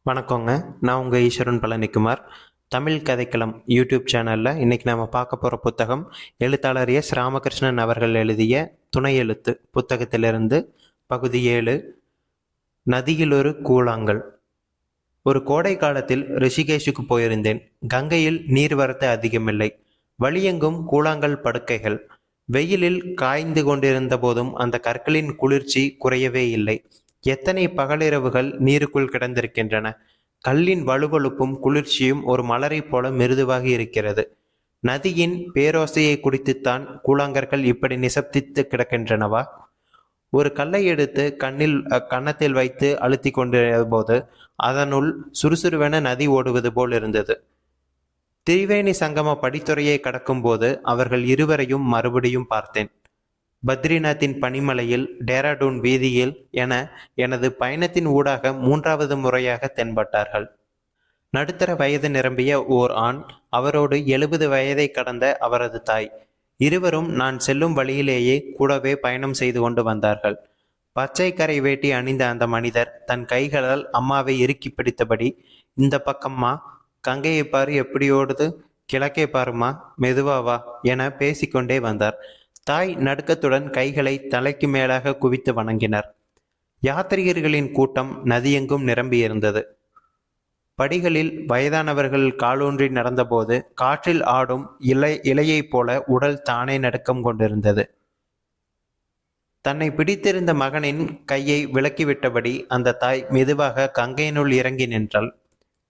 வணக்கங்க. நான் உங்கள் ஈஸ்வரன் பழனிக்குமார். தமிழ் கதைக்களம் யூடியூப் சேனலில் இன்றைக்கி நம்ம பார்க்க போகிற புத்தகம் எழுத்தாளர் எஸ் ராமகிருஷ்ணன் அவர்கள் எழுதிய துணை எழுத்து புத்தகத்திலிருந்து பகுதி 7, நதியில் ஒரு கூழாங்கல். ஒரு கோடை காலத்தில் ரிஷிகேஷுக்கு போயிருந்தேன். கங்கையில் நீர்வரத்து அதிகமில்லை. வழியெங்கும் கூழாங்கல் படுக்கைகள். வெயிலில் காய்ந்து கொண்டிருந்த போதும் அந்த கற்களின் குளிர்ச்சி குறையவே இல்லை. எத்தனை பகலிரவுகள் நீருக்குள் கிடந்திருக்கின்றன. கல்லின் வலுவழுப்பும் குளிர்ச்சியும் ஒரு மலரைப் போல மிருதுவாகி இருக்கிறது. நதியின் பேரோசையை குடித்துத்தான் கூழாங்கற்கள் இப்படி நிசப்தித்து கிடக்கின்றனவா? ஒரு கல்லை எடுத்து கன்னத்தில் வைத்து அழுத்தி கொண்டிருந்த போது அதனுள் சுறுசுறுவென நதி ஓடுவது போல் இருந்தது. திரிவேணி சங்கம படித்துறையை கடக்கும் போது அவர்கள் இருவரையும் மறுபடியும் பார்த்தேன். பத்ரிநாத்தின் பனிமலையில், டேராடூன் வீதியில் என எனது பயணத்தின் ஊடாக 3வது முறையாக தென்பட்டார்கள். நடுத்தர வயது நிரம்பிய ஓர் ஆண், அவரோடு 70 வயதை கடந்த அவரது தாய். இருவரும் நான் செல்லும் வழியிலேயே கூடவே பயணம் செய்து கொண்டு வந்தார்கள். பச்சை கரை வேட்டி அணிந்த அந்த மனிதர் தன் கைகளால் அம்மாவை இறுக்கி பிடித்தபடி, இந்த பக்கம்மா, கங்கையை பாரு எப்படி ஓடுது, கிழக்கே பாருமா, மெதுவாவா என பேசிக்கொண்டே வந்தார். தாய் நடுக்கத்துடன் கைகளை தலைக்கு மேலாக குவித்து வணங்கினர். யாத்ரீகர்களின் கூட்டம் நதியெங்கும் நிரம்பியிருந்தது. படிகளில் வயதானவர்கள் காலூன்றி நடந்தபோது காற்றில் ஆடும் இலையைப் போல உடல் தானே நடுக்கம் கொண்டிருந்தது. தன்னை பிடித்திருந்த மகனின் கையை விலக்கிவிட்டபடி அந்த தாய் மெதுவாக கங்கையினுள் இறங்கி நின்றாள்.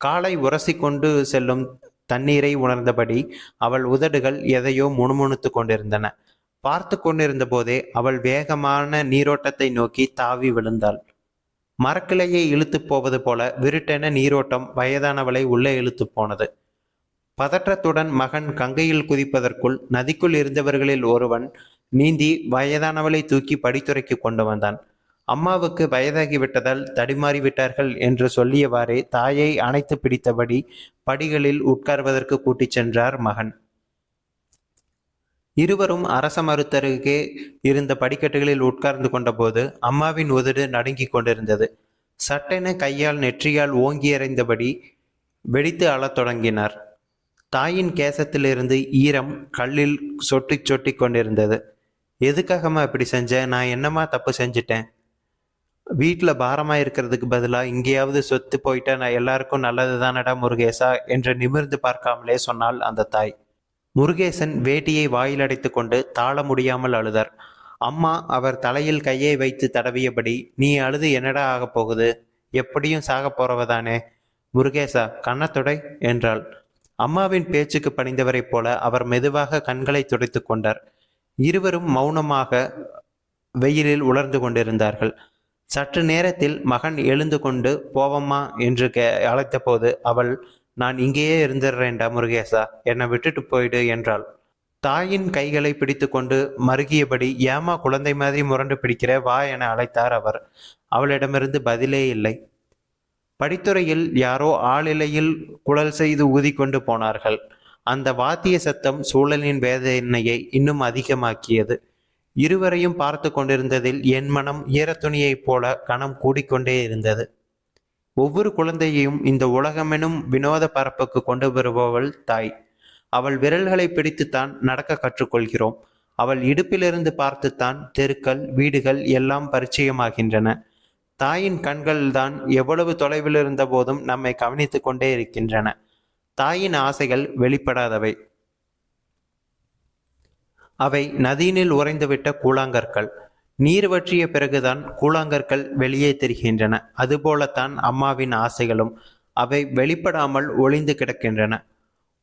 காலை உரசி கொண்டு செல்லும் தண்ணீரை உணர்ந்தபடி அவள் உதடுகள் எதையோ முணுமுணுத்து கொண்டிருந்தன. பார்த்து கொண்டிருந்த போதே அவள் வேகமான நீரோட்டத்தை நோக்கி தாவி விழுந்தாள். மரக்கிளையை இழுத்து போவது போல விருட்டென நீரோட்டம் வயதானவளை உள்ளே இழுத்து போனது. பதற்றத்துடன் மகன் கங்கையில் குதிப்பதற்குள் நதிக்குள் இருந்தவர்களில் ஒருவன் நீந்தி வயதானவளை தூக்கி படித்துறைக்கு கொண்டு வந்தான். அம்மாவுக்கு வயதாகிவிட்டதால் தடிமாறிவிட்டார்கள் என்று சொல்லியவாறே தாயை அணைத்து பிடித்தபடி படிகளில் உட்கார்வதற்கு கூட்டிச் சென்றார் மகன். இருவரும் அரச மருத்தருகே இருந்த படிக்கட்டுகளில் உட்கார்ந்து கொண்டபோது அம்மாவின் உதடு நடுங்கிக் கொண்டிருந்தது. சட்டென கையால் நெற்றியால் ஓங்கி எறிந்தபடி வெடித்து அழத் தொடங்கினார். தாயின் கேசத்திலிருந்து ஈரம் கல்லில் சொட்டி கொண்டிருந்தது. எதுக்காகம்மா இப்படி செஞ்ச? நான் என்னம்மா தப்பு செஞ்சிட்டேன்? வீட்டில் பாரமாக இருக்கிறதுக்கு பதிலாக இங்கேயாவது சொத்து போயிட்டா நான் எல்லாருக்கும் நல்லது தானடா முருகேசா என்று நிமிர்ந்து பார்க்காமலே சொன்னாள் அந்த தாய். முருகேசன் வேட்டியை வாயில் அடைத்து கொண்டு தாழ முடியாமல் அழுதார். அம்மா அவர் தலையில் கையை வைத்து தடவியபடி, நீ அழுது என்னடா ஆகப் போகுது? எப்படியும் சாக போறவதானே. முருகேசா, கண்ணத்தொடை என்றாள். அம்மாவின் பேச்சுக்கு பணிந்தவரைப் போல அவர் மெதுவாக கண்களை துடைத்து கொண்டார். இருவரும் மௌனமாக வெயிலில் உலர்ந்து கொண்டிருந்தார்கள். சற்று நேரத்தில் மகன் எழுந்து கொண்டு போவம்மா என்று அழைத்த போது அவள், நான் இங்கேயே இருந்துடுறேன்டா முருகேசா, என்னை விட்டுட்டு போயிடு என்றாள். தாயின் கைகளை பிடித்து கொண்டு மருகியபடி, ஏமா குழந்தை மாதிரி முரண்டு பிடிக்கிற, வா என அழைத்தார் அவர். அவளிடமிருந்து பதிலே இல்லை. படித்துறையில் யாரோ ஆளிலையில் குழல் செய்து ஊதிக்கொண்டு போனார்கள். அந்த வாத்திய சத்தம் சூழலின் வேதனையை இன்னும் அதிகமாக்கியது. இருவரையும் பார்த்து கொண்டிருந்ததில் என் மனம் ஈரத்துணியைப் போல கனம் கூடிக்கொண்டே இருந்தது. ஒவ்வொரு குழந்தையையும் இந்த உலகமெனும் வினோத பரப்புக்கு கொண்டு வருபவள் தாய். அவள் விரல்களை பிடித்துத்தான் நடக்க கற்றுக்கொள்கிறோம். அவள் இடுப்பிலிருந்து பார்த்துத்தான் தெருக்கள், வீடுகள் எல்லாம் பரிச்சயமாகின்றன. தாயின் கண்கள் தான் எவ்வளவு தொலைவில் இருந்த போதும் நம்மை கவனித்து கொண்டே இருக்கின்றன. தாயின் ஆசைகள் வெளிப்படாதவை. அவை நதியினில் உறைந்துவிட்ட கூழாங்கற்கள். நீர் வற்றிய பிறகுதான் கூழாங்கற்கள் வெளியே தெரிகின்றன. அதுபோலத்தான் அம்மாவின் ஆசைகளும். அவை வெளிப்படாமல் ஒளிந்து கிடக்கின்றன.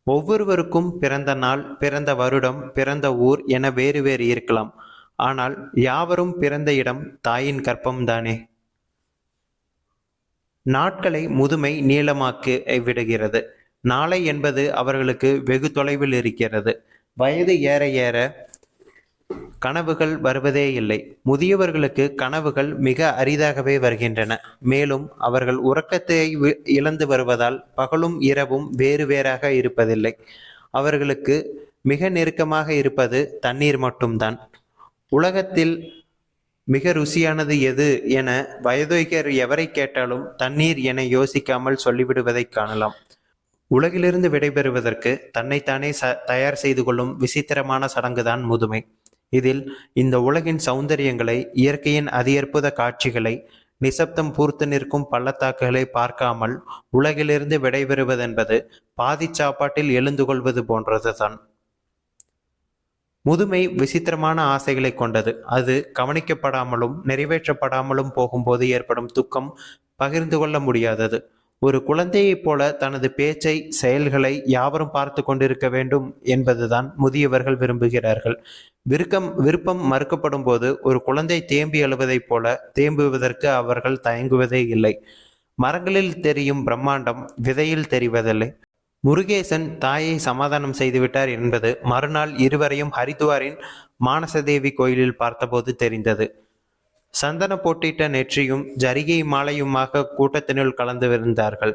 ஒவ்வொருவருக்கும் பிறந்த நாள், பிறந்த வருடம், பிறந்த ஊர் என வேறு வேறு இருக்கலாம். ஆனால் யாவரும் பிறந்த இடம் தாயின் கற்பம்தானே. நாட்களை முதுமை நீளமாக்கி விடுகிறது. நாளை என்பது அவர்களுக்கு வெகு தொலைவில் இருக்கிறது. வயது ஏற ஏற கனவுகள் வருவதே இல்லை. முதியவர்களுக்கு கனவுகள் மிக அரிதாகவே வருகின்றன. மேலும் அவர்கள் உறக்கத்தை இழந்து வருவதால் பகலும் இரவும் வேறு வேறாக இருப்பதில்லை. அவர்களுக்கு மிக நெருக்கமாக இருப்பது தண்ணீர் மட்டும்தான். உலகத்தில் மிக ருசியானது எது என வயோதிகர் எவரை கேட்டாலும் தண்ணீர் என யோசிக்காமல் சொல்லிவிடுவதைக் காணலாம். உலகிலிருந்து விடைபெறுவதற்கு தன்னைத்தானே தயார் செய்து கொள்ளும் விசித்திரமான சடங்குதான் முதுமை. இதில் இந்த உலகின் சௌந்தரியங்களை, இயற்கையின் அதியற்புத காட்சிகளை, நிசப்தம் பூர்த்து நிற்கும் பள்ளத்தாக்குகளை பார்க்காமல் உலகிலிருந்து விடைபெறுவதென்பது பாதி சாப்பாட்டில் எழுந்து கொள்வது போன்றதுதான். முதுமை விசித்திரமான ஆசைகளை கொண்டது. அது கவனிக்கப்படாமலும் நிறைவேற்றப்படாமலும் போகும்போது ஏற்படும் துக்கம் பகிர்ந்து கொள்ள முடியாதது. ஒரு குழந்தையைப் போல தனது பேச்சை, செயல்களை யாவரும் பார்த்து கொண்டிருக்க வேண்டும் என்பதுதான் முதியவர்கள் விரும்புகிறார்கள். விருப்பம் மறுக்கப்படும் போது ஒரு குழந்தை தேம்பி எழுவதைப் போல தேம்புவதற்கு அவர்கள் தயங்குவதே இல்லை. மரங்களில் தெரியும் பிரம்மாண்டம் விதையில் தெரிவதில்லை. முருகேசன் தாயை சமாதானம் செய்துவிட்டார் என்பது மறுநாள் இருவரையும் ஹரித்துவாரின் மானசதேவி கோயிலில் பார்த்தபோது தெரிந்தது. சந்தன போட்டிட்ட நெற்றியும் ஜரிகை மாலையுமாக கூட்டத்தினுள் கலந்துவிருந்தார்கள்.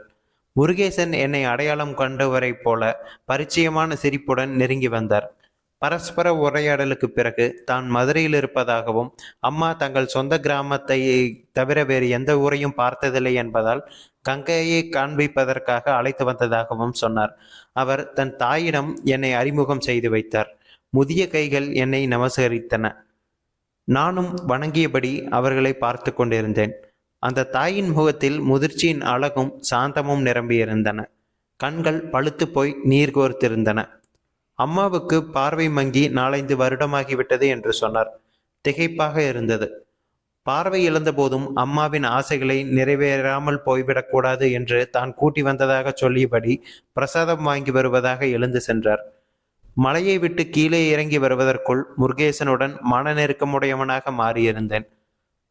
முருகேசன் என்னை அடையாளம் கண்டவரை போல பரிச்சயமான சிரிப்புடன் நெருங்கி வந்தார். பரஸ்பர உரையாடலுக்கு பிறகு தான் மதுரையில் இருப்பதாகவும், அம்மா தங்கள் சொந்த கிராமத்தை தவிர வேறு எந்த ஊரையும் பார்த்ததில்லை என்பதால் கங்கையை காண்பிப்பதற்காக அழைத்து வந்ததாகவும் சொன்னார். அவர் தன் தாயிடம் என்னை அறிமுகம் செய்து வைத்தார். முதிய கைகள் என்னை நமஸ்கரித்தன. நானும் வணங்கியபடி அவர்களை பார்த்து கொண்டிருந்தேன். அந்த தாயின் முகத்தில் முதிர்ச்சியின் அழகும் சாந்தமும் நிரம்பியிருந்தன. கண்கள் பழுத்து போய் நீர் கோர்த்திருந்தன. அம்மாவுக்கு பார்வை மங்கி 4-5 வருடமாகிவிட்டது என்று சொன்னார். திகைப்பாக இருந்தது. பார்வை இழந்த போதும் அம்மாவின் ஆசைகளை நிறைவேறாமல் போய்விடக்கூடாது என்று தான் கூட்டி வந்ததாக சொல்லியபடி பிரசாதம் வாங்கி வருவதாக எழுந்து சென்றார். மலையை விட்டு கீழே இறங்கி வருவதற்குள் முருகேசனுடன் மன நெருக்கமுடையவனாக மாறியிருந்தேன்.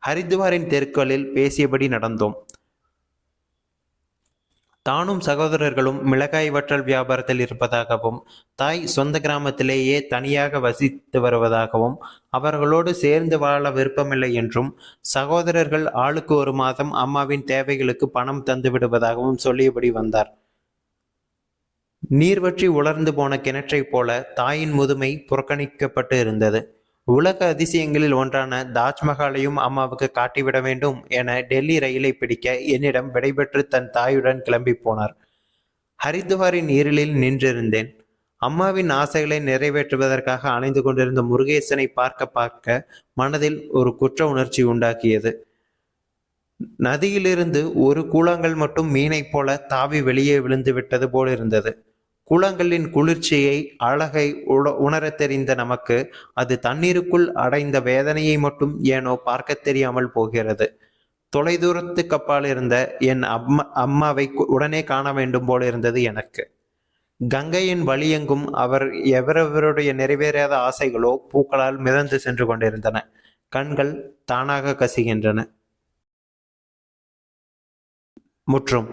ஹரித்துவாரின் தெருக்களில் பேசியபடி நடந்தோம். தானும் சகோதரர்களும் மிளகாய் வற்றல் வியாபாரத்தில் இருப்பதாகவும், தாய் சொந்த கிராமத்திலேயே தனியாக வசித்து வருவதாகவும், அவர்களோடு சேர்ந்து வாழ விருப்பமில்லை என்றும், சகோதரர்கள் ஆளுக்கு 1 மாதம் அம்மாவின் தேவைகளுக்கு பணம் தந்து விடுவதாகவும் சொல்லியபடி வந்தார். நீர்வற்றி உலர்ந்து போன கிணற்றைப் போல தாயின் முதுமை புறக்கணிக்கப்பட்டு இருந்தது. உலக அதிசயங்களில் ஒன்றான தாஜ்மஹாலையும் அம்மாவுக்கு காட்டிவிட வேண்டும் என டெல்லி ரயிலை பிடிக்க என்னிடம் விடைபெற்று தன் தாயுடன் கிளம்பி போனார். ஹரித்துவாரின் இருளில் நின்றிருந்தேன். அம்மாவின் ஆசைகளை நிறைவேற்றுவதற்காக அணைந்து கொண்டிருந்த முருகேசனை பார்க்க பார்க்க மனதில் ஒரு குற்ற உணர்ச்சி உண்டாக்கியது. நதியிலிருந்து ஒரு கூழாங்கல் மட்டும் மீனைப் போல தாவி வெளியே விழுந்து விட்டது போல் இருந்தது. கூழாங்கல்லின் குளிர்ச்சியை, அழகை உணரத் தெரிந்த நமக்கு அது தண்ணீருக்குள் அடைந்த வேதனையை மட்டும் ஏனோ பார்க்க தெரியாமல் போகிறது. தொலைதூரத்து கப்பால் இருந்த என் அம்மாவை உடனே காண வேண்டும் போல இருந்தது எனக்கு. கங்கையின் வழியெங்கும் எவரவருடைய நிறைவேறாத ஆசைகளோ பூக்களால் மிதந்து சென்று கொண்டிருந்தன. கண்கள் தானாக கசிகின்றன. முற்றும்.